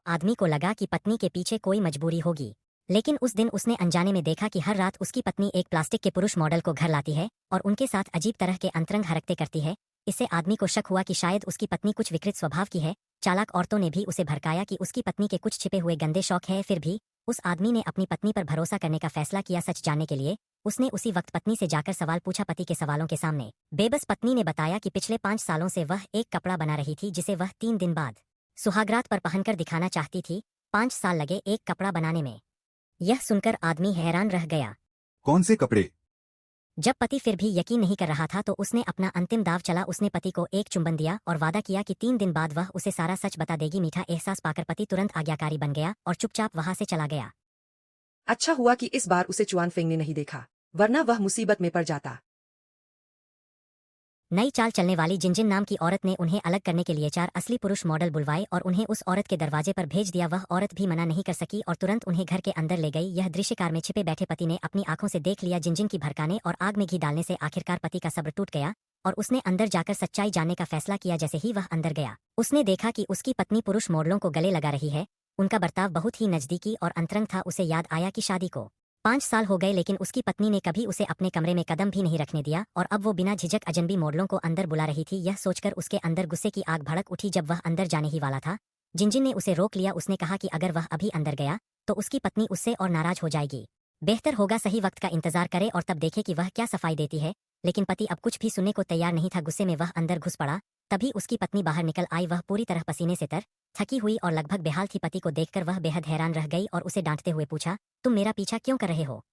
आदमी को लगा कि पत्नी के पीछे कोई मजबूरी होगी, लेकिन उस दिन उसने अनजाने में देखा कि हर रात उसकी पत्नी एक प्लास्टिक के पुरुष मॉडल को घर लाती है और उनके साथ अजीब तरह के अंतरंग हरकतें करती है। इससे आदमी को शक हुआ कि शायद उसकी पत्नी कुछ विकृत स्वभाव की है। चालाक औरतों ने भी उसे भड़काया कि उसकी पत्नी के कुछ छिपे हुए गंदे शौक है। फिर भी उस आदमी ने अपनी पत्नी पर भरोसा करने का फैसला किया। सच जानने के लिए उसने उसी वक्त पत्नी से जाकर सवाल पूछा। पति के सवालों के सामने बेबस पत्नी ने बताया कि पिछले 5 सालों से वह एक कपड़ा बना रही थी जिसे वह 3 दिन बाद सुहागरात पर पहनकर दिखाना चाहती थी। 5 साल लगे एक कपड़ा बनाने में। यह सुनकर आदमी हैरान रह गया। कौन से कपड़े? जब पति फिर भी यकीन नहीं कर रहा था तो उसने अपना अंतिम दाव चला। उसने पति को एक चुंबन दिया और वादा किया कि 3 दिन बाद वह उसे सारा सच बता देगी। मीठा एहसास पाकर पति तुरंत आज्ञाकारी बन गया और चुपचाप वहां से चला गया। अच्छा हुआ कि इस बार उसे चुआन फेंकने नहीं देखा, वरना वह मुसीबत में पड़ जाता। नई चाल चलने वाली जिनजिन नाम की औरत ने उन्हें अलग करने के लिए 4 असली पुरुष मॉडल बुलवाए और उन्हें उस औरत के दरवाजे पर भेज दिया। वह औरत भी मना नहीं कर सकी और तुरंत उन्हें घर के अंदर ले गई। यह दृश्य कार में छिपे बैठे पति ने अपनी आंखों से देख लिया। जिनजिन की भड़काने और आग में घी डालने से आखिरकार पति का सब्र टूट गया और उसने अंदर जाकर सच्चाई जानने का फैसला किया। जैसे ही वह अंदर गया उसने देखा कि उसकी पत्नी पुरुष मॉडलों को गले लगा रही है। उनका बर्ताव बहुत ही नजदीकी और अंतरंग था। उसे याद आया कि शादी को 5 साल हो गए लेकिन उसकी पत्नी ने कभी उसे अपने कमरे में कदम भी नहीं रखने दिया और अब वो बिना झिझक अजनबी मॉडलों को अंदर बुला रही थी। यह सोचकर उसके अंदर गुस्से की आग भड़क उठी। जब वह अंदर जाने ही वाला था जिनजिन ने उसे रोक लिया। उसने कहा कि अगर वह अभी अंदर गया तो उसकी पत्नी उससे और नाराज हो जाएगी। बेहतर होगा सही वक्त का इंतजार करे और तब देखे कि वह क्या सफाई देती है। लेकिन पति अब कुछ भी सुनने को तैयार नहीं था। गुस्से में वह अंदर घुस पड़ा। तभी उसकी पत्नी बाहर निकल आई। वह पूरी तरह पसीने से थकी हुई और लगभग बेहाल थी। पति को देखकर वह बेहद हैरान रह गई और उसे डांटते हुए पूछा, तुम मेरा पीछा क्यों कर रहे हो?